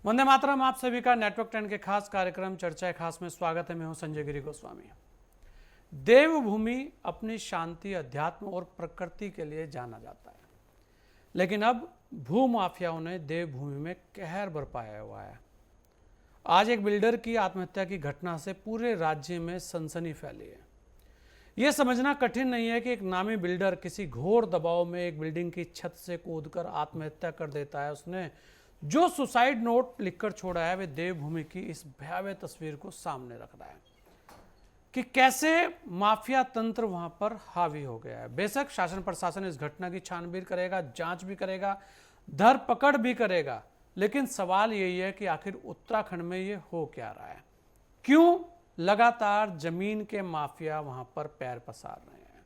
वंदे मातरम। आप सभी का नेटवर्क 10 के खास कार्यक्रम चर्चा खास में स्वागत है। मैं हूं संजय गिरी गोस्वामी। देवभूमि अपनी शांति, अध्यात्म और प्रकृति के लिए जाना जाता है, लेकिन अब भूमाफियाओं ने देवभूमि में कहर बरपाया हुआ है। आज एक बिल्डर की आत्महत्या की घटना से पूरे राज्य में सनसनी फैली है। यह समझना कठिन नहीं है कि एक नामी बिल्डर किसी घोर दबाव में एक बिल्डिंग की छत से कूदकर आत्महत्या कर देता है। उसने जो सुसाइड नोट लिखकर छोड़ा है, वे देवभूमि की इस भयावह तस्वीर को सामने रख रहा है कि कैसे माफिया तंत्र वहां पर हावी हो गया है। बेशक शासन प्रशासन इस घटना की छानबीन करेगा, जांच भी करेगा, धरपकड़ भी करेगा, लेकिन सवाल यही है कि आखिर उत्तराखंड में ये हो क्या रहा है? क्यों लगातार जमीन के माफिया वहां पर पैर पसार रहे हैं?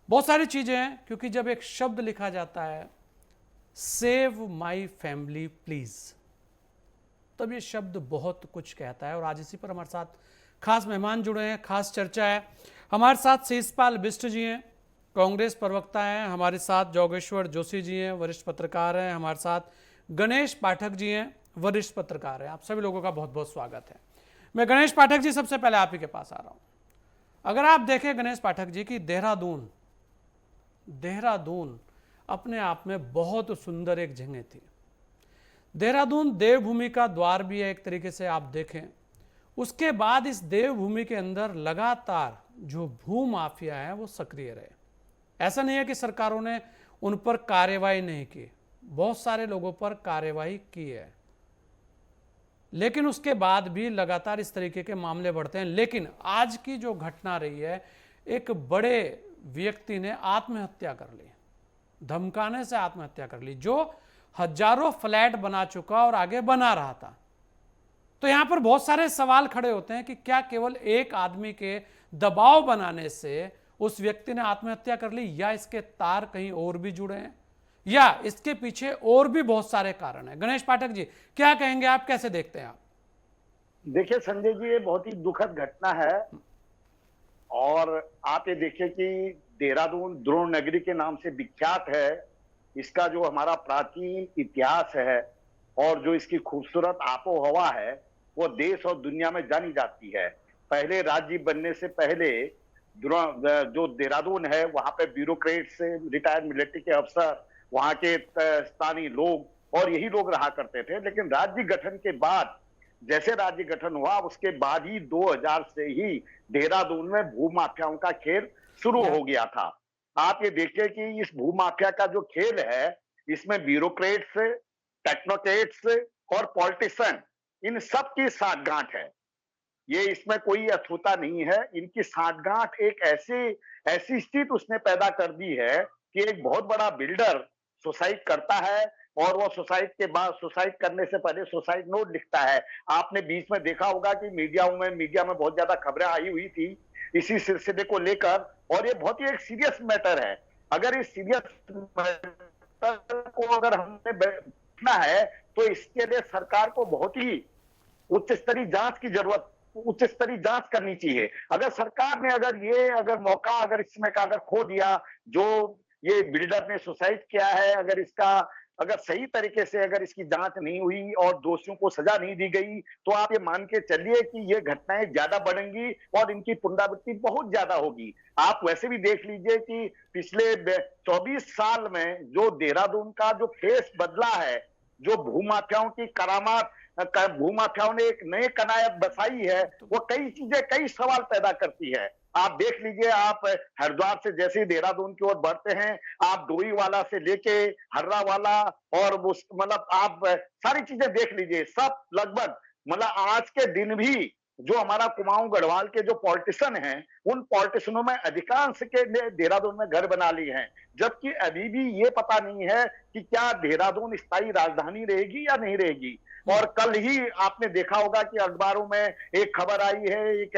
बहुत सारी चीजें हैं, क्योंकि जब एक शब्द लिखा जाता है सेव माई फैमिली प्लीज, तब ये शब्द बहुत कुछ कहता है। और आज इसी पर हमारे साथ खास मेहमान जुड़े हैं, खास चर्चा है। हमारे साथ शेषपाल बिष्ट जी हैं, कांग्रेस प्रवक्ता हैं। हमारे साथ जोगेश्वर जोशी जी हैं, वरिष्ठ पत्रकार हैं। हमारे साथ गणेश पाठक जी हैं, वरिष्ठ पत्रकार हैं। आप सभी लोगों का बहुत बहुत स्वागत है। मैं गणेश पाठक जी सबसे पहले आप ही के पास आ रहा हूं। अगर आप देखें गणेश पाठक जी की देहरादून अपने आप में बहुत सुंदर एक जगह थी। देहरादून देवभूमि का द्वार भी है एक तरीके से आप देखें। उसके बाद इस देवभूमि के अंदर लगातार जो भू माफिया है वो सक्रिय रहे। ऐसा नहीं है कि सरकारों ने उन पर कार्रवाई नहीं की, बहुत सारे लोगों पर कार्रवाई की है, लेकिन उसके बाद भी लगातार इस तरीके के मामले बढ़ते हैं। लेकिन आज की जो घटना रही है, एक बड़े व्यक्ति ने आत्महत्या कर ली, धमकाने से आत्महत्या कर ली, जो हजारों फ्लैट बना चुका और आगे बना रहा था। तो यहां पर बहुत सारे सवाल खड़े होते हैं कि क्या केवल एक आदमी के दबाव बनाने से उस व्यक्ति ने आत्महत्या कर ली, या इसके तार कहीं और भी जुड़े हैं, या इसके पीछे और भी बहुत सारे कारण हैं? गणेश पाठक जी क्या कहेंगे, आप कैसे देखते हैं? आप देखिए संजय जी, ये बहुत ही दुखद घटना है। और आप ये देखिए कि देहरादून द्रोण नगरी के नाम से विख्यात है। इसका जो हमारा प्राचीन इतिहास है और जो इसकी खूबसूरत आबो हवा है, वो देश और दुनिया में जानी जाती है। पहले राज्य बनने से पहले जो देहरादून है, वहां पे ब्यूरोक्रेट्स, रिटायर्ड मिलिट्री के अफसर, वहां के स्थानीय लोग और यही लोग रहा करते थे। लेकिन राज्य गठन के बाद, जैसे राज्य गठन हुआ, उसके बाद ही 2000 से ही देहरादून में भूमाफियाओं का खेल शुरू हो गया था। आप ये देखिए कि इस भूमाफिया का जो खेल है, इसमें ब्यूरोक्रेट्स, टेक्नोक्रेट्स और पॉलिटिशियन, इन सब की साठगांठ है। ये इसमें कोई अछूता नहीं है। इनकी साठगांठ एक ऐसी ऐसी स्थिति उसने पैदा कर दी है कि एक बहुत बड़ा बिल्डर सुसाइड करता है, और वो सुसाइड के बाद, सुसाइड करने से पहले सुसाइड नोट लिखता है। आपने बीच में देखा होगा कि मीडिया में बहुत ज्यादा खबरें आई हुई थी इसी सिलसिले को लेकर, और ये बहुत ही एक सीरियस मैटर है। अगर इस सीरियस मैटर को अगर हमने देखना है, तो इसके लिए सरकार को बहुत ही उच्च स्तरीय जांच की जरूरत, उच्च स्तरीय जांच करनी चाहिए। अगर सरकार ने अगर मौका अगर इसमें का अगर खो दिया, जो ये बिल्डर ने सुसाइड किया है, अगर सही तरीके से अगर इसकी जांच नहीं हुई और दोषियों को सजा नहीं दी गई, तो आप ये मान के चलिए कि ये घटनाएं ज्यादा बढ़ेंगी और इनकी पुनरावृत्ति बहुत ज्यादा होगी। आप वैसे भी देख लीजिए कि पिछले 24 साल में जो देहरादून का जो फेस बदला है, जो भूमाफियाओं की करामात, भूमाफियाओं ने एक नए कनायत बसाई है, वो कई चीजें, कई सवाल पैदा करती है। आप देख लीजिए, आप हरिद्वार से जैसे ही देहरादून की ओर बढ़ते हैं, आप डोईवाला से लेके हर्रा वाला और उस मतलब आप सारी चीजें देख लीजिए, सब लगभग मतलब आज के दिन भी जो हमारा कुमाऊं गढ़वाल के जो पॉलिटिशियन हैं, उन पॉलिटिशियनों में अधिकांश के ने देहरादून में घर बना लिए हैं। जबकि अभी भी ये पता नहीं है कि क्या देहरादून स्थायी राजधानी रहेगी या नहीं रहेगी। और कल ही आपने देखा होगा कि अखबारों में एक खबर आई है, एक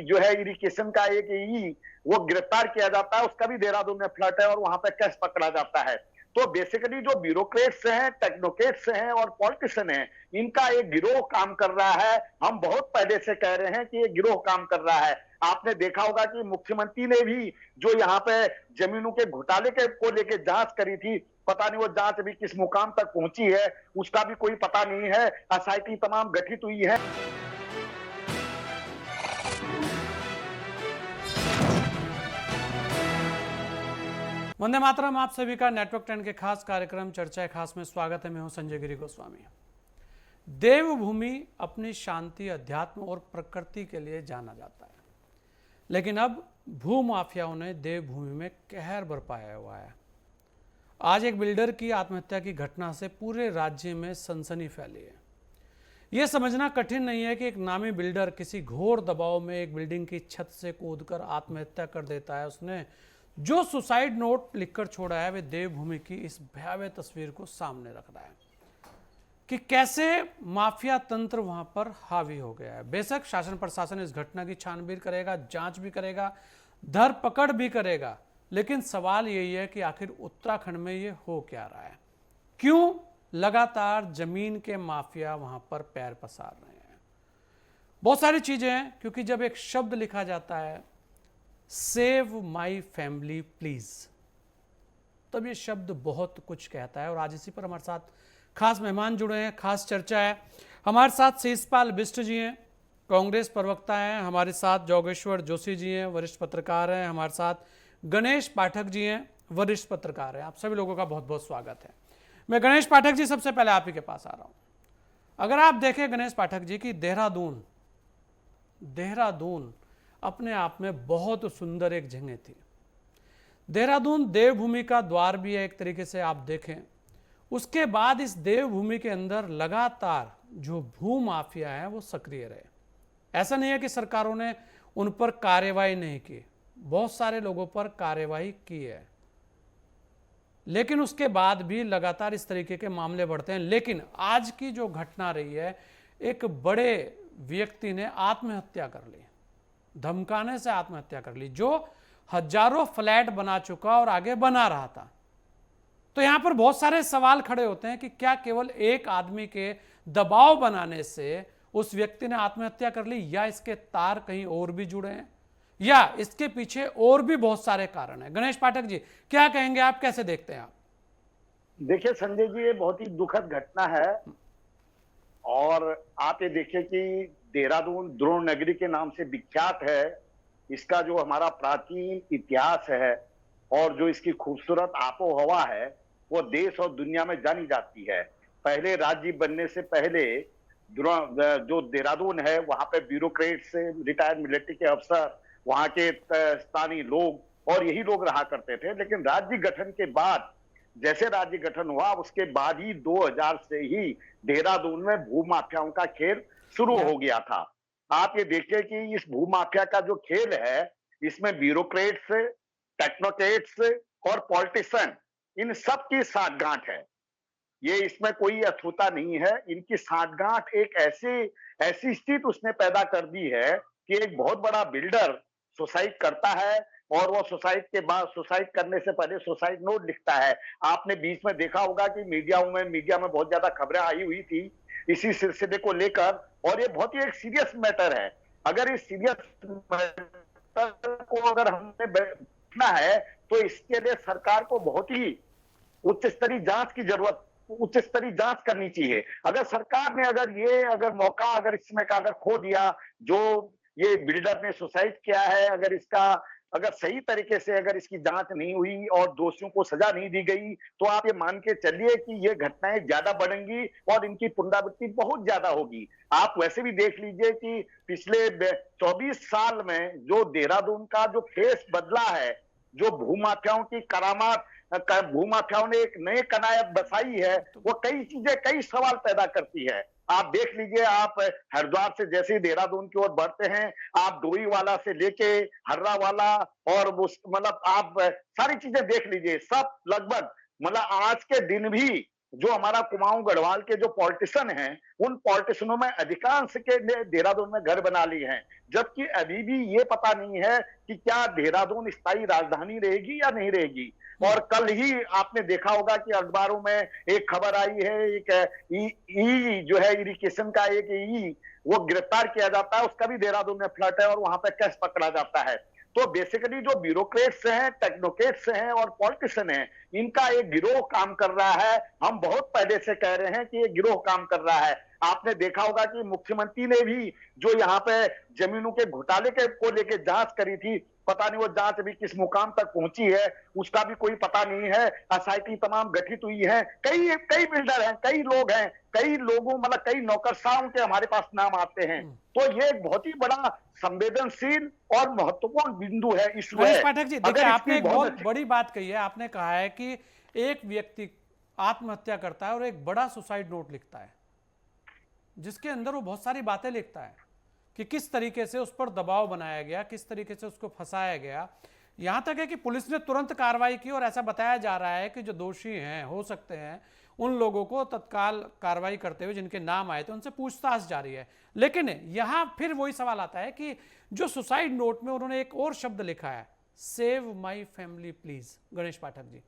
जो है इरिगेशन का एक वो गिरफ्तार किया जाता है, उसका भी देहरादून में फ्लैट है और वहां पे कैश पकड़ा जाता है। तो बेसिकली जो ब्यूरोक्रेट्स हैं, टेक्नोक्रेट्स हैं और पॉलिटिशियन हैं, इनका एक गिरोह काम कर रहा है। हम बहुत पहले से कह रहे हैं कि ये गिरोह काम कर रहा है। आपने देखा होगा कि मुख्यमंत्री ने भी जो यहाँ पे जमीनों के घोटाले के को लेकर जांच करी थी, पता नहीं वो जांच अभी किस मुकाम तक पहुंची है, उसका भी कोई पता नहीं है। एसआईटी तमाम गठित हुई है। वंदे मातरम। आप सभी का नेटवर्क 10 के खास कार्यक्रम चर्चा खास में स्वागत है। मैं हूं संजय गिरी गोस्वामी। देवभूमि अपनी शांति, अध्यात्म और प्रकृति के लिए जाना जाता है, लेकिन अब भूमाफियाओं ने देवभूमि में कहर बरपाया हुआ है। आज एक बिल्डर की आत्महत्या की घटना से पूरे राज्य में सनसनी फैली है। यह समझना कठिन नहीं है कि एक नामी बिल्डर किसी घोर दबाव में एक बिल्डिंग की छत से कूदकर आत्महत्या कर देता है। उसने जो सुसाइड नोट लिखकर छोड़ा है, वे देवभूमि की इस भयावह तस्वीर को सामने रख रहा है कि कैसे माफिया तंत्र वहां पर हावी हो गया है। बेशक शासन प्रशासन इस घटना की छानबीन करेगा, जांच भी करेगा, धरपकड़ भी करेगा, लेकिन सवाल यही है कि आखिर उत्तराखंड में ये हो क्या रहा है? क्यों लगातार जमीन के माफिया वहां पर पैर पसार रहे हैं? बहुत सारी चीजें हैं, क्योंकि जब एक शब्द लिखा जाता है सेव माई फैमिली प्लीज, तब ये शब्द बहुत कुछ कहता है। और आज इसी पर हमारे साथ खास मेहमान जुड़े हैं, खास चर्चा है। हमारे साथ शेषपाल बिष्ट जी हैं, कांग्रेस प्रवक्ता हैं। हमारे साथ जोगेश्वर जोशी जी हैं, वरिष्ठ पत्रकार हैं। हमारे साथ गणेश पाठक जी हैं, वरिष्ठ पत्रकार हैं। आप सभी लोगों का बहुत बहुत स्वागत है। मैं गणेश पाठक जी सबसे पहले आप ही के पास आ रहा हूं। अगर आप देखें गणेश पाठक जी की देहरादून अपने आप में बहुत सुंदर एक जगह थी। देहरादून देवभूमि का द्वार भी है एक तरीके से आप देखें। उसके बाद इस देवभूमि के अंदर लगातार जो भू माफिया है वो सक्रिय रहे। ऐसा नहीं है कि सरकारों ने उन पर कार्रवाई नहीं की, बहुत सारे लोगों पर कार्रवाई की है, लेकिन उसके बाद भी लगातार इस तरीके के मामले बढ़ते हैं। लेकिन आज की जो घटना रही है, एक बड़े व्यक्ति ने आत्महत्या कर ली, धमकाने से आत्महत्या कर ली, जो हजारों फ्लैट बना चुका और आगे बना रहा था। तो यहां पर बहुत सारे सवाल खड़े होते हैं कि क्या केवल एक आदमी के दबाव बनाने से उस व्यक्ति ने आत्महत्या कर ली, या इसके तार कहीं और भी जुड़े हैं, या इसके पीछे और भी बहुत सारे कारण हैं? गणेश पाठक जी क्या कहेंगे, आप कैसे देखते हैं? आप देखिए संजय जी, ये बहुत ही दुखद घटना है। और आप ये देखिए कि देहरादून द्रोण नगरी के नाम से विख्यात है। इसका जो हमारा प्राचीन इतिहास है और जो इसकी खूबसूरत आबो हवा है, वो देश और दुनिया में जानी जाती है। पहले राज्य बनने से पहले जो देहरादून है, वहां पे ब्यूरोक्रेट्स, रिटायर्ड मिलिट्री के अफसर, वहां के स्थानीय लोग और यही लोग रहा करते थे। लेकिन राज्य गठन के बाद, जैसे राज्य गठन हुआ, उसके बाद ही 2000 से ही देहरादून में भूमाफियाओं का खेल शुरू हो गया था। आप ये देखिए कि इस भूमाफिया का जो खेल है, इसमें ब्यूरोक्रेट्स, टेक्नोक्रेट्स और पॉलिटिशियन, इन सब की साठगांठ है। ये इसमें कोई अछूता नहीं है। इनकी साठगांठ एक ऐसी स्थिति उसने पैदा कर दी है कि एक बहुत बड़ा बिल्डर सुसाइड करता है, और वो सुसाइड के बाद, सुसाइड करने से पहले सुसाइड नोट लिखता है। आपने बीच में देखा होगा कि मीडिया में बहुत ज्यादा खबरें आई हुई थी इसी सिलसिले को लेकर, और ये बहुत ही एक सीरियस मैटर है। अगर इस सीरियस मैटर को अगर हमने देखना है, तो इसके लिए सरकार को बहुत ही उच्च स्तरीय जांच करनी चाहिए। अगर सरकार ने अगर मौका इसमें का अगर खो दिया, जो ये बिल्डर ने सुसाइड किया है, अगर सही तरीके से अगर इसकी जांच नहीं हुई और दोषियों को सजा नहीं दी गई, तो आप ये मान के चलिए कि ये घटनाएं ज्यादा बढ़ेंगी और इनकी पुनरावृत्ति बहुत ज्यादा होगी। आप वैसे भी देख लीजिए कि पिछले 24 साल में जो देहरादून का जो फेस बदला है, जो भूमाफियाओं की करामात, भूमाफियाओं ने एक नए कनायत बसाई है, वो कई सवाल पैदा करती है। आप देख लीजिए, आप हरिद्वार से जैसे ही देहरादून की ओर बढ़ते हैं, आप डोईवाला से लेके हर्रा वाला और मतलब आप सारी चीजें देख लीजिए, सब लगभग मतलब आज के दिन भी जो हमारा कुमाऊं गढ़वाल के जो पॉलिटिशियन हैं, उन पॉलिटिशियनों में अधिकांश के ने देहरादून में घर बना लिए हैं। जबकि अभी भी ये पता नहीं है कि क्या देहरादून स्थायी राजधानी रहेगी या नहीं रहेगी। और कल ही आपने देखा होगा कि अखबारों में एक खबर आई है, एक जो है इरिगेशन का एक वो गिरफ्तार किया जाता है, उसका भी देहरादून में फ्लैट है और वहां पे कैश पकड़ा जाता है। तो बेसिकली जो ब्यूरोक्रेट्स हैं, टेक्नोक्रेट्स हैं और पॉलिटिशियन हैं, इनका एक गिरोह काम कर रहा है। हम बहुत पहले से कह रहे हैं कि ये गिरोह काम कर रहा है। आपने देखा होगा कि मुख्यमंत्री ने भी जो यहाँ पे जमीनों के घोटाले के को लेकर जांच करी थी, पता नहीं वो जांच अभी किस मुकाम तक पहुंची है, उसका भी कोई पता नहीं है। एसआईटी तमाम गठित हुई है, कई कई बिल्डर हैं, कई लोग हैं, कई लोगों मतलब कई नौकरशाहों के हमारे पास नाम आते हैं। तो ये एक बहुत ही बड़ा संवेदनशील और महत्वपूर्ण बिंदु है, इशू गणेश है। पाठक जी, देखिए आपने एक बहुत बड़ी बात कही है। आपने कहा है कि एक व्यक्ति आत्महत्या करता है और एक बड़ा सुसाइड नोट लिखता है, जिसके अंदर वो बहुत सारी बातें लिखता है कि किस तरीके से उस पर दबाव बनाया गया, किस तरीके से उसको फंसाया गया। यहां तक है कि पुलिस ने तुरंत कार्रवाई की और ऐसा बताया जा रहा है कि जो दोषी हैं, हो सकते हैं, उन लोगों को तत्काल कार्रवाई करते हुए जिनके नाम आए थे उनसे पूछताछ जारी है। लेकिन यहां फिर वही सवाल आता है कि जो सुसाइड नोट में उन्होंने एक और शब्द लिखा है, save my family please. Ganesh Pathak ji,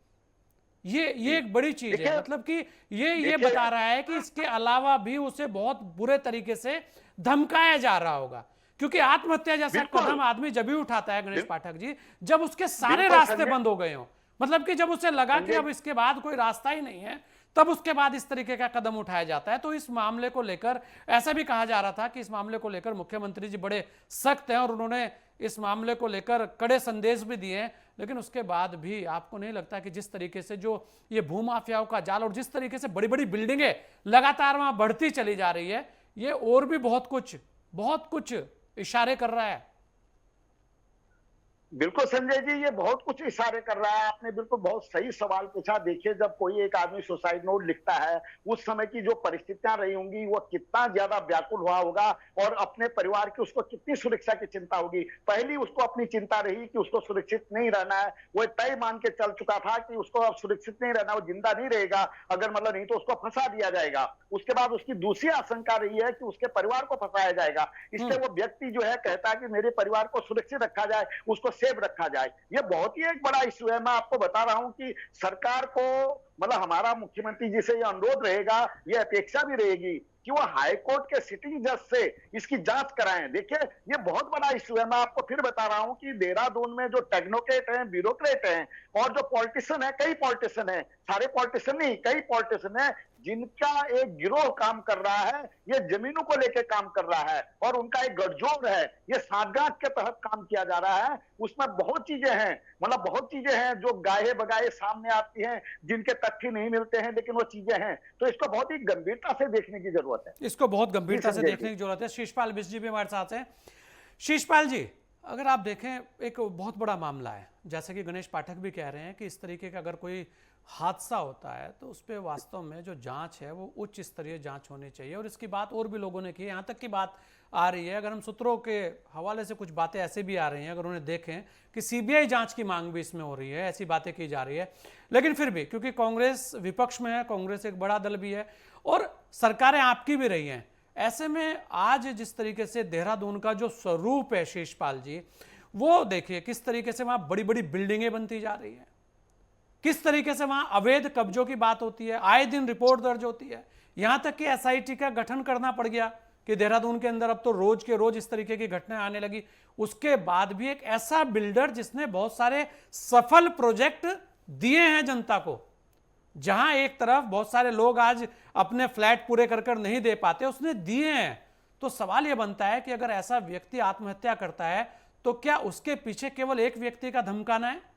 ये एक बड़ी चीज है, मतलब कि ये बता रहा है कि इसके अलावा भी उसे बहुत बुरे तरीके से धमकाया जा रहा होगा, क्योंकि आत्महत्या जैसा कदम आदमी जब भी उठाता है गणेश पाठक जी, जब उसके सारे रास्ते बंद हो गए हों, मतलब कि जब उसे लगा कि अब इसके बाद कोई रास्ता ही नहीं है, तब उसके बाद इस तरीके का कदम उठाया जाता है। तो इस मामले को लेकर ऐसा भी कहा जा रहा था कि इस मामले को लेकर मुख्यमंत्री जी बड़े सख्त हैं और उन्होंने इस मामले को लेकर कड़े संदेश भी दिए हैं। लेकिन उसके बाद भी आपको नहीं लगता कि जिस तरीके से जो ये भूमाफियाओं का जाल और जिस तरीके से बड़ी बड़ी बिल्डिंगें लगातार वहां बढ़ती चली जा रही है, ये और भी बहुत कुछ इशारे कर रहा है? बिल्कुल संजय जी, ये बहुत कुछ इशारे कर रहा है। आपने बिल्कुल बहुत सही सवाल पूछा। देखिए, जब कोई एक आदमी सुसाइड नोट लिखता है, उस समय की जो परिस्थितियां रही होंगी, वो कितना ज्यादा व्याकुल हुआ होगा और अपने परिवार की उसको कितनी सुरक्षा की चिंता होगी। पहली उसको अपनी चिंता रही कि उसको सुरक्षित नहीं रहना है। वो तय मान के चल चुका था कि उसको अब सुरक्षित नहीं रहना, वो जिंदा नहीं रहेगा, अगर मतलब नहीं तो उसको फंसा दिया जाएगा। उसके बाद उसकी दूसरी आशंका रही है कि उसके परिवार को फंसाया जाएगा। इसलिए वो व्यक्ति जो है कहता है कि मेरे परिवार को सुरक्षित रखा जाए, उसको सेव रखा जाए। ये बहुत ही एक बड़ा इश्यू है। मैं आपको बता रहा हूं कि सरकार को मतलब हमारा मुख्यमंत्री जी से ये अनुरोध रहेगा, ये अपेक्षा भी रहेगी कि वो हाई कोर्ट के सिटिंग जज से इसकी जांच कराएं। देखिए, ये बहुत बड़ा इश्यू है। मैं आपको फिर बता रहा हूं कि देहरादून में जो टेक्नोक्रेट हैं, ब्यूरोक्रेट हैं और जो पॉलिटिशियन है, कई पॉलिटिशियन है, सारे पॉलिटिशियन नहीं, कई पॉलिटिशियन है, जिनका एक गिरोह काम कर रहा है, ये जमीनों को लेकर काम कर रहा है और उनका एक गठजोड़ है। ये सांठगांठ के तहत काम किया जा रहा है। उसमें बहुत चीजें हैं, मतलब बहुत चीजें हैं जो गाये बगाए सामने आती हैं, जिनके तथ्य नहीं मिलते हैं, लेकिन वो चीजें हैं। तो इसको बहुत ही गंभीरता से देखने की जरूरत है। इसको बहुत गंभीरता से देखने की जरूरत है। शीशपाल बिष्ट जी भी हमारे साथ हैं। शीशपाल जी, अगर आप देखें, एक बहुत बड़ा मामला है, जैसे कि गणेश पाठक भी कह रहे हैं कि इस तरीके का अगर कोई हादसा होता है तो उस पर वास्तव में जो जांच है वो उच्च स्तरीय जांच होनी चाहिए। और इसकी बात और भी लोगों ने की, यहाँ तक की बात आ रही है, अगर हम सूत्रों के हवाले से कुछ बातें ऐसे भी आ रही हैं, अगर उन्हें देखें कि सीबीआई जांच की मांग भी इसमें हो रही है, ऐसी बातें की जा रही है। लेकिन फिर भी क्योंकि कांग्रेस विपक्ष में है, कांग्रेस एक बड़ा दल भी है और सरकारें आपकी भी रही हैं, ऐसे में आज जिस तरीके से देहरादून का जो स्वरूप है शीशपाल जी, वो देखिए किस तरीके से वहां बड़ी बड़ी बिल्डिंगें बनती जा रही हैं, किस तरीके से वहां अवैध कब्जों की बात होती है, आए दिन रिपोर्ट दर्ज होती है। यहां तक कि एसआईटी का गठन करना पड़ गया कि देहरादून के अंदर अब तो रोज के रोज इस तरीके की घटनाएं आने लगी। उसके बाद भी एक ऐसा बिल्डर जिसने बहुत सारे सफल प्रोजेक्ट दिए हैं जनता को, जहां एक तरफ बहुत सारे लोग आज अपने फ्लैट पूरे कर नहीं दे पाते, उसने दिए हैं। तो सवाल यह बनता है कि अगर ऐसा व्यक्ति आत्महत्या करता है तो क्या उसके पीछे केवल एक व्यक्ति का धमकाना है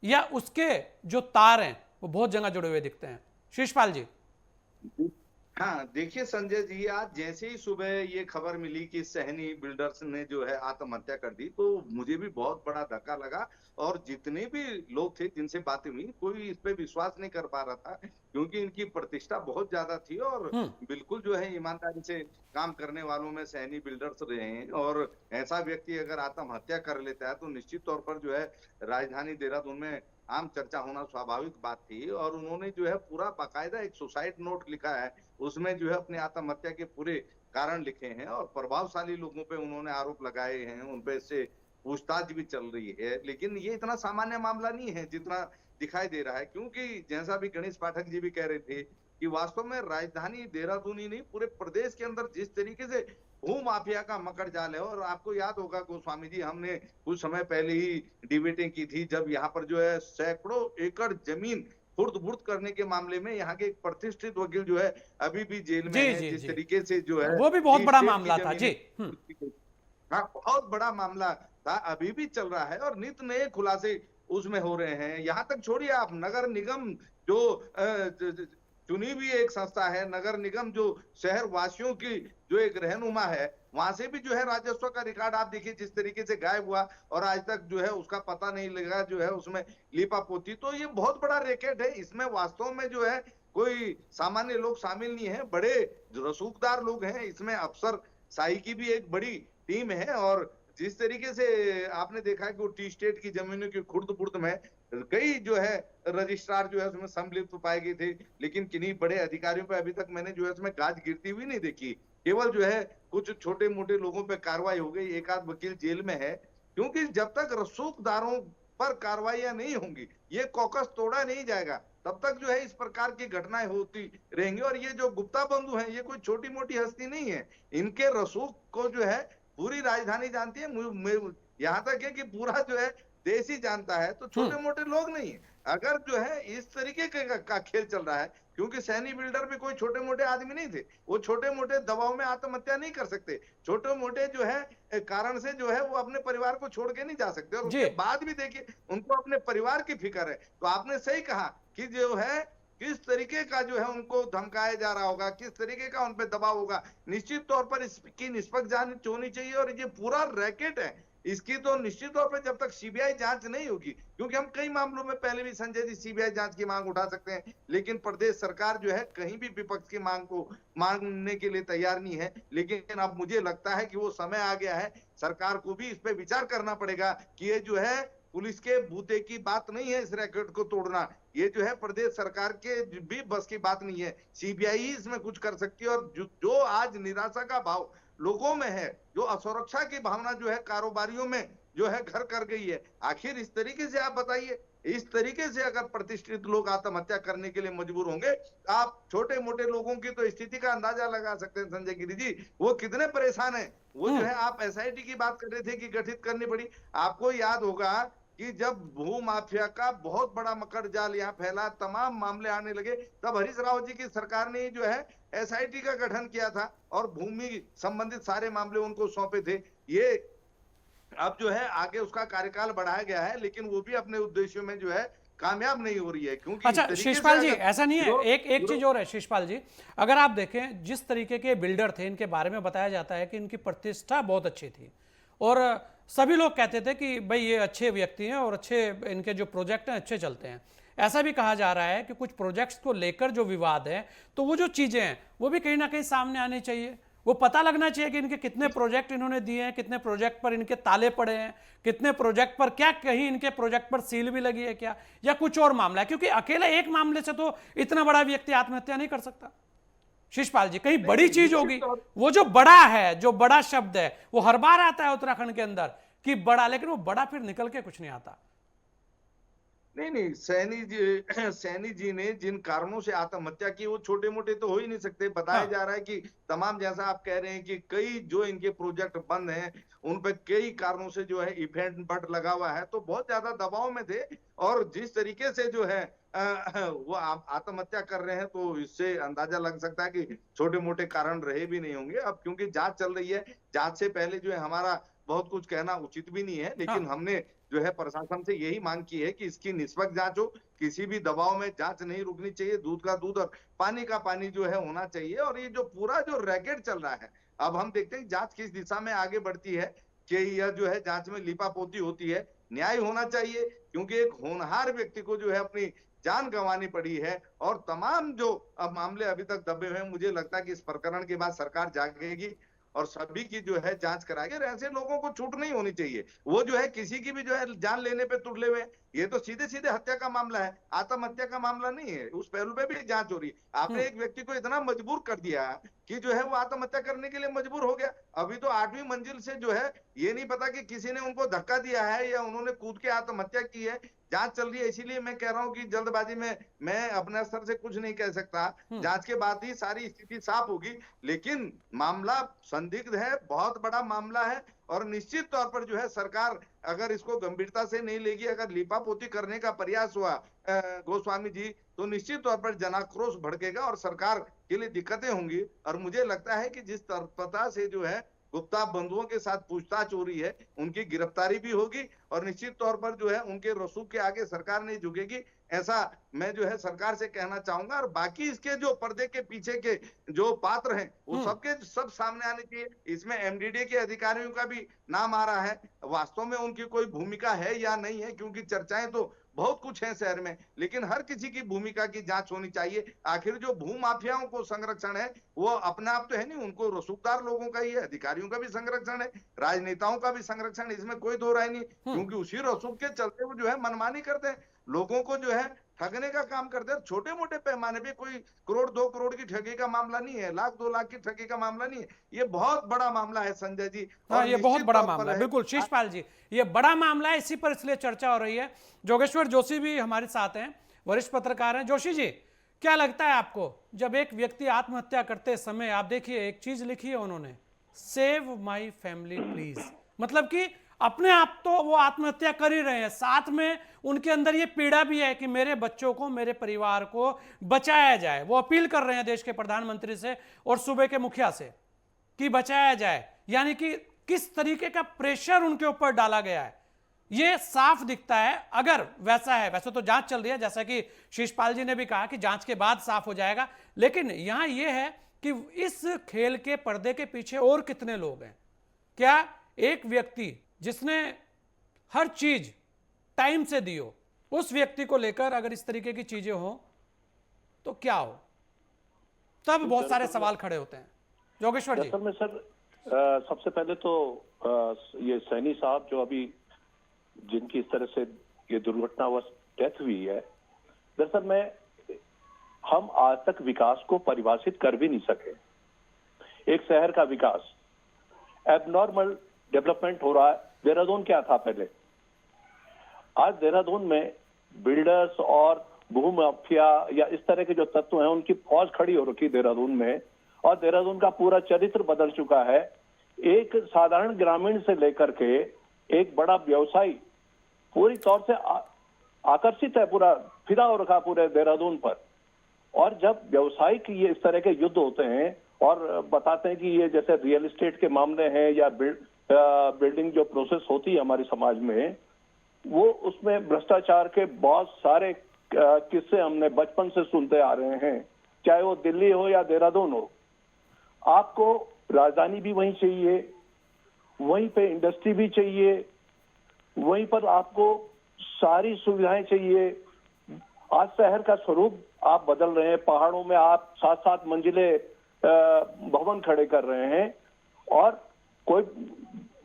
या उसके जो तार हैं वो बहुत जगह जुड़े हुए दिखते हैं? शीशपाल जी। हाँ, देखिए संजय जी, आज जैसे ही सुबह ये खबर मिली कि सहनी बिल्डर्स ने जो है आत्महत्या कर दी, तो मुझे भी बहुत बड़ा धक्का लगा। और जितने भी लोग थे जिनसे बातें हुई, कोई इस पे विश्वास नहीं कर पा रहा था, क्योंकि इनकी प्रतिष्ठा बहुत ज्यादा थी और बिल्कुल जो है ईमानदारी से काम करने वालों में सहनी बिल्डर्स रहे हैं। और ऐसा व्यक्ति अगर आत्महत्या कर लेता है तो निश्चित तौर पर जो है राजधानी देहरादून में आम चर्चा होना स्वाभाविक बात थी। और उन्होंने जो है पूरा बाकायदा एक सुसाइड नोट लिखा है, उसमें जो है अपनी आत्महत्या के पूरे कारण लिखे हैं और प्रभावशाली लोगों पे उन्होंने आरोप लगाए हैं, उन पे से पूछताछ भी चल रही है। लेकिन ये इतना सामान्य मामला नहीं है जितना दिखाई दे रहा है, क्योंकि जैसा भी गणेश पाठक जी भी कह रहे थे कि वास्तव में राजधानी देहरादून ही नहीं, पूरे प्रदेश के अंदर जिस तरीके से भू माफिया का मकर जाल है। और आपको याद होगा गोस्वामी जी, हमने कुछ समय पहले ही डिबेटिंग की थी, जब यहाँ पर जो है सैकड़ों एकड़ जमीन खुर्द-बुर्द करने के मामले में यहाँ के एक प्रतिष्ठित वकील जो है अभी भी जेल में जी है। जी जिस जी, तरीके से जो है वो भी बहुत कि बड़ा स्टेट की मामला था जी। जमीनें, हाँ, बहुत बड़ा मामला था, अभी भी चल रहा है और नित नए खुलासे उसमें हो रहे हैं। यहाँ तक छोड़िए आप, नगर निगम जो चुनी हुई एक संस्था है, नगर निगम जो शहर वासियों की जो एक रहनुमा है, वहां से भी जो है राजस्व का रिकॉर्ड आप देखिए जिस तरीके से गायब हुआ और आज तक जो है उसका पता नहीं लगा, जो है उसमें लीपापोती। तो ये बहुत बड़ा रैकेट है, इसमें वास्तव में जो है कोई सामान्य लोग शामिल नहीं है, बड़े रसूखदार लोग हैं इसमें। अफसर शाही की भी एक बड़ी टीम है और जिस तरीके से आपने देखा है कि वो टी स्टेट की जमीनों की खुर्द-बुर्द में कई जो है रजिस्ट्रार जो है उसमें सम्मिलित पाए गए थे, लेकिन किन्हीं बड़े अधिकारियों पे अभी तक मैंने जो है उसमें गाज गिरती हुई नहीं देखी। केवल जो है कुछ छोटे-मोटे लोगों पे कार्रवाई हो गई, एक आध वकील जेल में है, क्योंकि जब तक रसूखदारों पर कार्रवाइयां नहीं होंगी, ये कॉकस तोड़ा नहीं जाएगा, तब तक जो है इस प्रकार की घटनाएं होती रहेंगी। और ये जो गुप्ता बंधु हैं, ये कोई छोटी-मोटी हस्ती नहीं है, इनके रसूख को जो है पूरी राजधानी जानती है। यहाँ तक है कि पूरा जो है देश ही जानता है, तो छोटे मोटे लोग नहीं है। अगर जो है इस तरीके का खेल चल रहा है, क्योंकि सैनी बिल्डर भी कोई छोटे मोटे आदमी नहीं थे, वो छोटे मोटे दबाव में आत्महत्या नहीं कर सकते, छोटे मोटे जो है कारण से जो है वो अपने परिवार को छोड़ के नहीं जा सकते। और जी उसके बाद भी देखिए उनको अपने परिवार की फिक्र है। तो आपने सही कहा कि जो है किस तरीके का जो है उनको धमकाया जा रहा होगा, किस तरीके का उन पे दबाव होगा, निश्चित तौर पर इसकी निष्पक्ष जांच होनी चाहिए। और ये पूरा रैकेट है, इसकी तो निश्चित तौर पर जब तक सीबीआई जांच नहीं होगी, क्योंकि हम कई मामलों में पहले भी संजय जी सीबीआई जांच की मांग उठा सकते हैं, लेकिन प्रदेश सरकार जो है कहीं भी विपक्ष की मांग को मानने के लिए तैयार नहीं है। लेकिन अब मुझे लगता है कि वो समय आ गया है, सरकार को भी इस पे विचार करना पड़ेगा कि ये जो है पुलिस के बूते की बात नहीं है इस रैकेट को तोड़ना, ये जो है प्रदेश सरकार के भी बस की बात नहीं है, सीबीआई ही इसमें कुछ कर सकती है। और जो आज निराशा का भाव लोगों में है, जो असुरक्षा की भावना जो है कारोबारियों में जो है घर कर गई है, आखिर इस तरीके से आप बताइए, इस तरीके से अगर प्रतिष्ठित लोग आत्महत्या करने के लिए मजबूर होंगे, आप छोटे मोटे लोगों की तो स्थिति का अंदाजा लगा सकते हैं संजय गिरी जी, वो कितने परेशान है। वो जो है आप एसआईटी की बात कर रहे थे कि गठित करनी पड़ी, आपको याद होगा कि जब भू माफिया का बहुत बड़ा मकर जाल यहाँ फैला, तमाम मामले आने लगे, तब हरीश रावत जी की सरकार ने जो है एसआईटी का गठन किया था और भूमि संबंधित सारे मामले उनको सौंपे थे। ये अब जो है आगे उसका कार्यकाल बढ़ाया गया है, लेकिन वो भी अपने उद्देश्यों में जो है कामयाब नहीं हो रही है, क्योंकि इस अच्छा तरीके शिषपाल से जी, अगर ऐसा नहीं है, विरोध एक चीज और है शिषपाल जी, अगर आप देखें जिस तरीके के बिल्डर थे, इनके बारे में बताया जाता है कि इनकी प्रतिष्ठा बहुत अच्छी थी और सभी लोग कहते थे कि भाई ये अच्छे व्यक्ति हैं और अच्छे इनके जो प्रोजेक्ट हैं अच्छे चलते हैं। ऐसा भी कहा जा रहा है कि कुछ प्रोजेक्ट्स को लेकर जो विवाद है, तो वो जो चीजें हैं वो भी कहीं ना कहीं सामने आनी चाहिए, वो पता लगना चाहिए कि इनके कितने प्रोजेक्ट इन्होंने दिए हैं, कितने प्रोजेक्ट पर इनके ताले पड़े हैं, कितने प्रोजेक्ट पर क्या कहीं इनके प्रोजेक्ट पर सील भी लगी है क्या, या कुछ और मामला है, क्योंकि अकेले एक मामले से तो इतना बड़ा व्यक्ति आत्महत्या नहीं कर सकता। शिषपाल जी, कहीं बड़ी चीज होगी, वो जो बड़ा है, जो बड़ा शब्द है वो हर बार आता है उत्तराखंड के अंदर कि बड़ा, लेकिन वो बड़ा फिर निकल के कुछ नहीं आता। नहीं, सैनी जी ने जिन कारणों से आत्महत्या की वो छोटे मोटे तो हो ही नहीं सकते। बताया हाँ। जा रहा है कि तमाम, जैसा आप कह रहे हैं कि कई जो इनके प्रोजेक्ट बंद हैं, उन पे कई कारणों से जो है इफेक्ट बट लगा हुआ है, तो बहुत ज्यादा दबाव में थे। और जिस तरीके से जो है वो आत्महत्या कर रहे हैं, तो इससे अंदाजा लग सकता है कि छोटे मोटे कारण रहे भी नहीं होंगे। अब क्योंकि जांच चल रही है, जांच से पहले जो है हमारा बहुत कुछ कहना उचित भी नहीं है, लेकिन हाँ। हमने जो है प्रशासन से यही मांग की है कि इसकी निष्पक्ष जांच हो, किसी भी दबाव में जांच नहीं रुकनी चाहिए, दूध का दूध और पानी का पानी जो है होना चाहिए। और ये जो पूरा जो रैकेट चल रहा है, अब हम देखते हैं जांच किस दिशा में आगे बढ़ती है, कि यह जो है जांच में लीपापोती होती है, न्याय होना चाहिए, क्योंकि एक होनहार व्यक्ति को जो है अपनी जान गंवानी पड़ी है। और तमाम जो अब मामले अभी तक दबे हुए हैं, मुझे लगता है कि इस प्रकरण के बाद सरकार जागेगी और सभी की जो है जांच कराएगी। और ऐसे लोगों को छूट नहीं होनी चाहिए, वो जो है किसी की भी जो है जान लेने पे तुले हुए, ये तो सीधे सीधे हत्या का मामला है, आत्महत्या का मामला नहीं है। उस पहलू पे भी जांच हो रही है। आपने एक व्यक्ति को इतना मजबूर कर दिया कि जो है वो आत्महत्या करने के लिए मजबूर हो गया। अभी तो 8वीं मंजिल से जो है ये नहीं पता कि किसी ने उनको धक्का दिया है या उन्होंने कूद के आत्महत्या की है। जांच चल रही है, इसीलिए मैं कह रहा हूं कि जल्दबाजी में मैं अपने स्तर से कुछ नहीं कह सकता। जांच के बाद ही सारी स्थिति साफ होगी। लेकिन मामला संदिग्ध है, बहुत बड़ा मामला है और निश्चित तौर पर जो है सरकार अगर इसको गंभीरता से नहीं लेगी, अगर लीपापोती करने का प्रयास हुआ गोस्वामी जी, तो निश्चित तौर पर जनाक्रोश भड़केगा और सरकार के लिए दिक्कतें होंगी। और मुझे लगता है कि जिस तत्परता से जो है गुप्ता बंधुओं के साथ पूछताछ हो रही है, उनकी गिरफ्तारी भी होगी और निश्चित तौर पर जो है उनके रसूख के आगे सरकार नहीं झुकेगी, ऐसा मैं जो है सरकार से कहना चाहूंगा। और बाकी इसके जो पर्दे के पीछे के जो पात्र हैं वो सबके सब सामने आने चाहिए। इसमें एमडीडीए के अधिकारियों का भी नाम आ रहा है, वास्तव में उनकी कोई भूमिका है या नहीं है, क्योंकि चर्चाएं तो बहुत कुछ है शहर में, लेकिन हर किसी की भूमिका की जांच होनी चाहिए। आखिर जो भू माफियाओं को संरक्षण है वो अपने आप तो है नहीं, उनको रसूखदार लोगों का ही है, अधिकारियों का भी संरक्षण है, राजनेताओं का भी संरक्षण है, इसमें कोई दो राय नहीं। क्योंकि उसी रसूख के चलते वो जो है मनमानी करते हैं, लोगों को जो है ठगने का काम करते हैं। छोटे मोटे पैमाने पे कोई करोड़ 2 करोड़ की ठगी का मामला नहीं है, लाख 2 लाख की ठगी का मामला नहीं है, ये बहुत बड़ा मामला है संजय जी। हाँ, और ये बहुत निश्चित बड़ा तौर पर मामला है, बिल्कुल शीशपाल जी, ये बड़ा मामला है, इसी पर इसलिए चर्चा हो रही है। जोगेश्वर जोशी भी हमारे साथ हैं, वरिष्ठ पत्रकार हैं। जोशी जी, क्या लगता है आपको, जब एक व्यक्ति आत्महत्या करते समय, आप देखिए एक चीज लिखी है उन्होंने, सेव माई फैमिली प्लीज, मतलब कि अपने आप तो वो आत्महत्या कर ही रहे हैं, साथ में उनके अंदर ये पीड़ा भी है कि मेरे बच्चों को, मेरे परिवार को बचाया जाए। वो अपील कर रहे हैं देश के प्रधानमंत्री से और सूबे के मुखिया से कि बचाया जाए, यानी कि किस तरीके का प्रेशर उनके ऊपर डाला गया है, ये साफ दिखता है। अगर वैसा है, वैसे तो जांच चल रही है, जैसा कि शीशपाल जी ने भी कहा कि जांच के बाद साफ हो जाएगा, लेकिन यहां यह है कि इस खेल के पर्दे के पीछे और कितने लोग हैं। क्या एक व्यक्ति जिसने हर चीज टाइम से दी हो, उस व्यक्ति को लेकर अगर इस तरीके की चीजें हो तो क्या हो, तब बहुत सारे सवाल खड़े होते हैं। योगेश्वर जी। असल में सर, सबसे पहले तो ये सैनी साहब जो अभी जिनकी इस तरह से ये दुर्घटनावश डेथ हुई है, दरअसल में हम आज तक विकास को परिभाषित कर भी नहीं सके। एक शहर का विकास, एबनॉर्मल डेवलपमेंट हो रहा है। देहरादून क्या था पहले? आज देहरादून में बिल्डर्स और भूमाफिया या इस तरह के जो तत्व हैं उनकी फौज खड़ी हो रखी देहरादून में, और देहरादून का पूरा चरित्र बदल चुका है। एक साधारण ग्रामीण से लेकर के एक बड़ा व्यवसायी पूरी तौर से आकर्षित है, पूरा फिदा हो रखा पूरे देहरादून पर। और जब व्यवसायिक ये इस तरह के युद्ध होते हैं और बताते हैं कि ये जैसे रियल एस्टेट के मामले हैं या बिल्डिंग जो प्रोसेस होती है हमारे समाज में, वो उसमें भ्रष्टाचार के बहुत सारे किस्से हमने बचपन से सुनते आ रहे हैं, चाहे वो दिल्ली हो या देहरादून हो। आपको राजधानी भी वहीं चाहिए, वहीं पे इंडस्ट्री भी चाहिए, वहीं पर आपको सारी सुविधाएं चाहिए। आज शहर का स्वरूप आप बदल रहे हैं, पहाड़ों में आप 7-7 मंजिले भवन खड़े कर रहे हैं, और कोई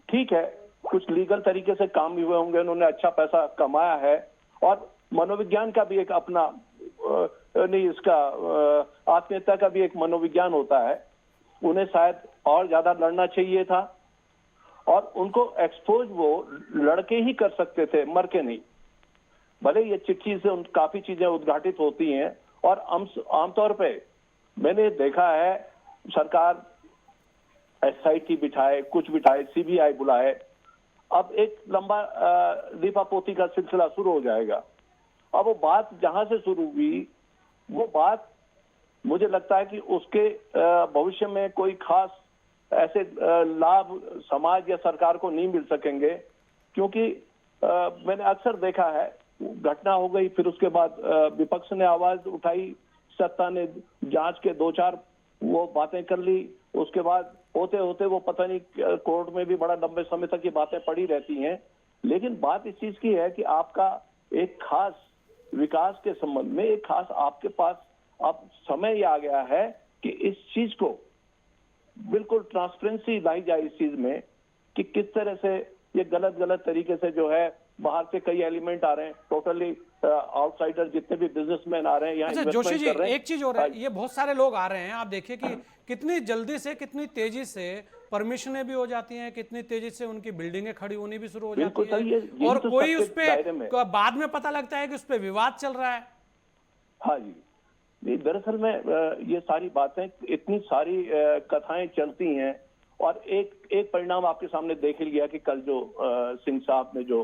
ठीक है कुछ लीगल तरीके से काम भी हुए होंगे, उन्होंने अच्छा पैसा कमाया है, और मनोविज्ञान का भी एक अपना नहीं, इसका आत्मीयता का भी एक मनोविज्ञान होता है। उन्हें शायद और ज्यादा लड़ना चाहिए था, और उनको एक्सपोज वो लड़के ही कर सकते थे, मर के नहीं। भले ये चिट्ठी से काफी चीजें उद्घाटित होती हैं, और आमतौर पे मैंने देखा है सरकार एसआईटी बिठाए, कुछ बिठाए, सीबीआई बुलाए, अब एक लंबा लीपापोती का सिलसिला शुरू हो जाएगा। अब वो बात जहां से शुरू हुई, वो बात मुझे लगता है कि उसके भविष्य में कोई खास ऐसे लाभ समाज या सरकार को नहीं मिल सकेंगे, क्योंकि मैंने अक्सर देखा है घटना हो गई, फिर उसके बाद विपक्ष ने आवाज उठाई, सत्ता ने जांच के 2-4 वो बातें कर ली, उसके बाद होते होते वो पता नहीं कोर्ट में भी बड़ा लंबे समय तक ये बातें पड़ी रहती हैं। लेकिन बात इस चीज की है कि आपका एक खास विकास के संबंध में एक खास आपके पास अब समय आ गया है कि इस चीज को बिल्कुल ट्रांसपेरेंसी लाई जाए इस चीज में, कि किस तरह से ये गलत तरीके से जो है बाहर से कई एलिमेंट आ रहे हैं, टोटली आउटसाइडर जितने भी बिजनेसमैन आ रहे हैं यहाँ अच्छा जोशी इन्वेस्टमेंट जी, कर रहे हैं। एक चीज और है, ये बहुत सारे लोग आ रहे हैं, आप देखिए कि कितनी जल्दी से, कितनी तेजी से परमिशनें भी हो जाती हैं, कितनी तेजी से उनकी बिल्डिंगें खड़ी होनी भी शुरू हो बिल्कुल जाती सही है, है, यही और तो कोई सबके उस पे दायरे में। बाद में पता लगता है कि उस पे विवाद चल रहा है। हाँ जी, नहीं दरअसल में ये सारी बातें, इतनी सारी कथाएं चलती हैं, और एक परिणाम आपके सामने देख लिया कि कल जो सिंह साहब ने जो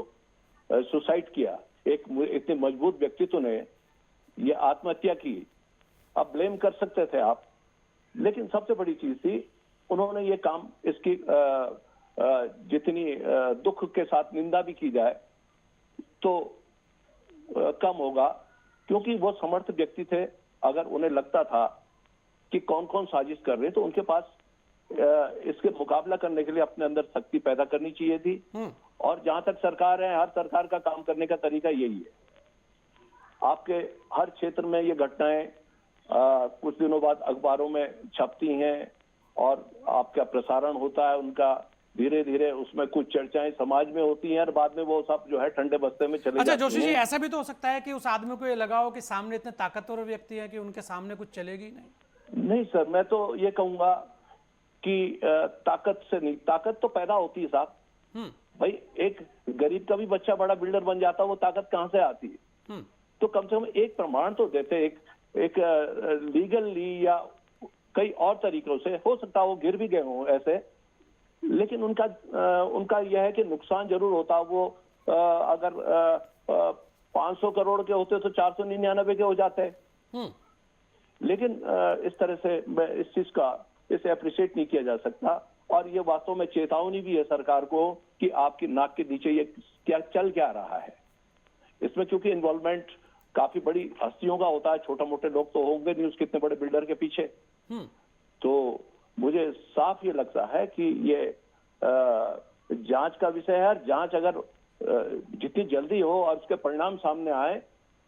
सुसाइड किया, एक इतने मजबूत व्यक्तित्व ने ये आत्महत्या की। अब ब्लेम कर सकते थे आप, लेकिन सबसे बड़ी चीज थी उन्होंने ये काम, इसकी जितनी दुख के साथ निंदा भी की जाए तो कम होगा, क्योंकि वो समर्थ व्यक्ति थे। अगर उन्हें लगता था कि कौन कौन साजिश कर रहे, तो उनके पास इसके मुकाबला करने के लिए अपने अंदर शक्ति पैदा करनी चाहिए थी। और जहां तक सरकार है, हर सरकार का काम करने का तरीका यही है। आपके हर क्षेत्र में ये घटनाएं कुछ दिनों बाद अखबारों में छपती हैं और आपका प्रसारण होता है उनका, धीरे धीरे उसमें कुछ चर्चाएं समाज में होती हैं और बाद में वो सब जो है ठंडे बस्ते में चले अच्छा जाती जोशी जी, हैं। ऐसा भी तो हो सकता है कि उस आदमी को ये लगा हो कि सामने इतने ताकतवर व्यक्ति हैं कि उनके सामने कुछ चलेगी नहीं। नहीं सर, मैं तो ये कहूंगा कि ताकत से नहीं, ताकत तो पैदा होती है साहब। भाई एक गरीब का भी बच्चा बड़ा बिल्डर बन जाता है, वो ताकत कहां से आती है? तो कम से कम एक प्रमाण तो देते, एक लीगली या कई और तरीकों से। हो सकता है वो गिर भी गए हों ऐसे, लेकिन उनका यह है कि नुकसान जरूर होता। वो अगर 500 करोड़ के होते तो 499 के हो जाते। लेकिन इस तरह से इस चीज का इसे अप्रिशिएट नहीं किया जा सकता। और ये वास्तव में चेतावनी भी है सरकार को कि आपकी नाक के नीचे ये क्या रहा है इसमें, क्योंकि इन्वॉल्वमेंट काफी बड़ी हस्तियों का होता है, छोटे मोटे लोग तो होंगे नहीं उसके इतने बड़े बिल्डर के पीछे। तो मुझे साफ ये लगता है कि ये जांच का विषय है। जांच अगर जितनी जल्दी हो और उसके परिणाम सामने आए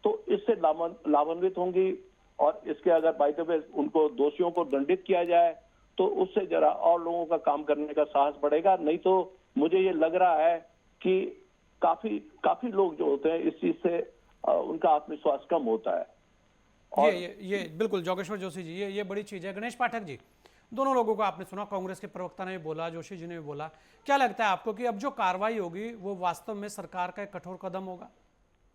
तो इससे लाभान्वित होंगी, और इसके अगर बाय द वे उनको दोषियों को दंडित किया जाए तो उससे जरा और लोगों का काम करने का साहस बढ़ेगा। नहीं तो मुझे ये लग रहा है कि काफी लोग जो होते हैं इस चीज से उनका आत्मविश्वास कम होता है। और ये बिल्कुल जोगेश्वर जोशी जी, ये बड़ी चीज है। गणेश पाठक जी, दोनों लोगों को आपने सुना, कांग्रेस के प्रवक्ता ने भी बोला, जोशी जी ने भी बोला। क्या लगता है आपको कि अब जो कार्रवाई होगी वो वास्तव में सरकार का एक कठोर कदम होगा,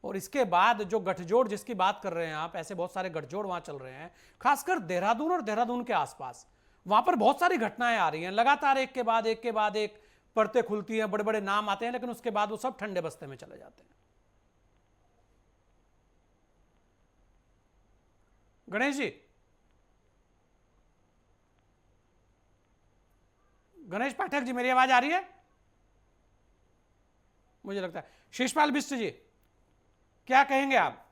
और इसके बाद जो गठजोड़ जिसकी बात कर रहे हैं आप, ऐसे बहुत सारे गठजोड़ वहां चल रहे हैं, खासकर देहरादून और देहरादून के आसपास, वहां पर बहुत सारी घटनाएं आ रही हैं लगातार, एक के बाद एक परतें खुलती हैं, बड़े बड़े नाम आते हैं, लेकिन उसके बाद वो सब ठंडे बस्ते में चले जाते हैं। गणेश जी, गणेश पाठक जी, मेरी आवाज आ रही है? मुझे लगता है शीशपाल बिष्ट जी, क्या कहेंगे आप?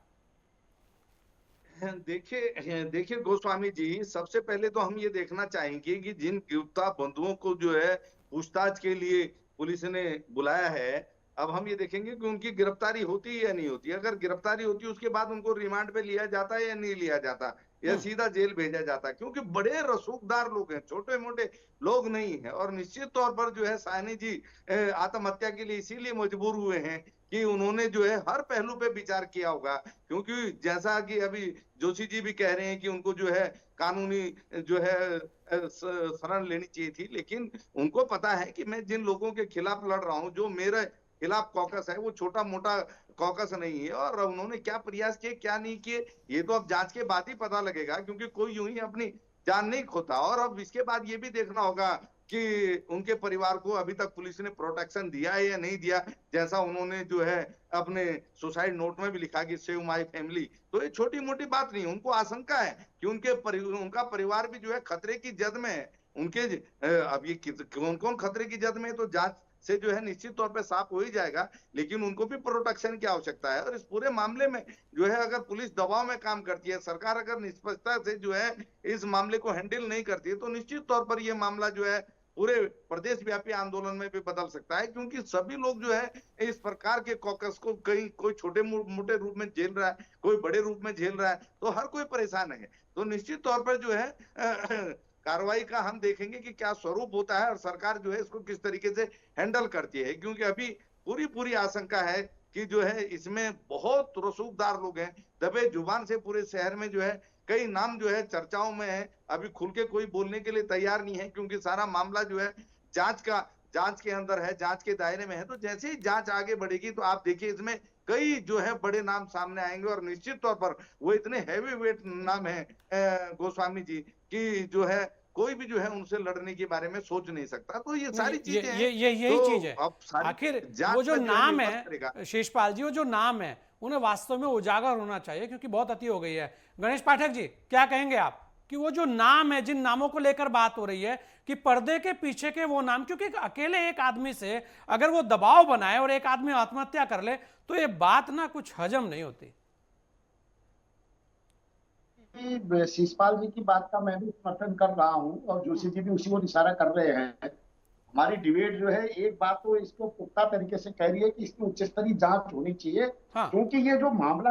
देखिए गोस्वामी जी, सबसे पहले तो हम ये देखना चाहेंगे कि जिन गिरफ्तार बंधुओं को जो है पूछताछ के लिए पुलिस ने बुलाया है, अब हम ये देखेंगे कि उनकी गिरफ्तारी होती है या नहीं होती। अगर गिरफ्तारी होती है उसके बाद उनको रिमांड पे लिया जाता है या नहीं लिया जाता, या सीधा जेल भेजा जाता है, क्योंकि बड़े रसूखदार लोग हैं, छोटे मोटे लोग नहीं है। और निश्चित तौर पर जो है साहनी जी आत्महत्या के लिए इसीलिए मजबूर हुए हैं कि उन्होंने जो है हर पहलू पे विचार किया होगा, क्योंकि जैसा कि अभी जोशी जी भी कह रहे हैं कि उनको जो है कानूनी जो है शरण लेनी चाहिए थी, लेकिन उनको पता है कि मैं जिन लोगों के खिलाफ लड़ रहा हूं, जो मेरे खिलाफ कॉकस है, वो छोटा मोटा कॉकस नहीं है। और उन्होंने क्या प्रयास किए क्या नहीं किए ये तो अब जांच के बाद ही पता लगेगा, क्योंकि कोई यूं ही अपनी जान नहीं खोता। और अब इसके बाद ये भी देखना होगा कि उनके परिवार को अभी तक पुलिस ने प्रोटेक्शन दिया है या नहीं दिया, जैसा उन्होंने जो है अपने सुसाइड नोट में भी लिखा कि सेव माय फैमिली। तो ये छोटी मोटी बात नहीं, उनको आशंका है कि उनका परिवार भी जो है खतरे की जद में है। उनके अब ये कौन कौन खतरे की जद में, तो जांच से जो है निश्चित तौर पे साफ हो ही जाएगा, लेकिन उनको भी प्रोटेक्शन की आवश्यकता है। और इस पूरे मामले में जो है अगर पुलिस दबाव में काम करती है, सरकार अगर निष्पक्षता से जो है इस मामले को हैंडल नहीं करती है, तो निश्चित तौर पर यह मामला जो है पूरे प्रदेश व्यापी आंदोलन में भी बदल सकता है, क्योंकि सभी लोग जो है इस प्रकार के कॉकस को कहीं कोई छोटे मोटे रूप में झेल रहा है, कोई बड़े रूप में झेल रहा है, तो हर कोई परेशान है। तो निश्चित तौर पर जो है कार्रवाई का हम देखेंगे कि क्या स्वरूप होता है और सरकार जो है इसको किस तरीके से हैंडल करती है, क्योंकि अभी पूरी आशंका है कि जो है इसमें बहुत रसूखदार लोग हैं, दबे जुबान से पूरे शहर में जो है कई नाम जो है चर्चाओं में है। अभी खुल के कोई बोलने के लिए तैयार नहीं है, क्योंकि सारा मामला जो है जांच के अंदर है, जांच के दायरे में है। तो जैसे ही जांच आगे बढ़ेगी तो आप देखिए इसमें कई जो है बड़े नाम सामने आएंगे, और निश्चित तौर पर वो इतने हैवी वेट नाम है गोस्वामी जी, कि जो है कोई भी जो है उनसे लड़ने के बारे में सोच नहीं सकता। तो ये सारी चीजें हैं, यही तो चीज है। अब सारी आखिर जांच वो जो में नाम निर्भर करेगा। है शेषपाल जी, वो जो नाम है उन्हें वास्तव में उजागर होना चाहिए, क्योंकि बहुत अति हो गई है। गणेश पाठक जी, क्या कहेंगे आप कि वो जो नाम है, जिन नामों को लेकर बात हो रही है, कि पर्दे के पीछे के वो नाम, क्योंकि अकेले एक आदमी से अगर वो दबाव बनाए और एक आदमी आत्महत्या कर ले तो ये बात ना कुछ हजम नहीं होती। शिषपाल जी की बात का मैं भी समर्थन कर रहा हूँ, और जोशी जी भी उसी को इशारा कर रहे हैं। हमारी डिबेट जो है एक बात तो इसको पुख्ता तरीके से कह रही है कि इसकी उच्च स्तरीय जांच होनी चाहिए, हाँ। क्योंकि ये जो मामला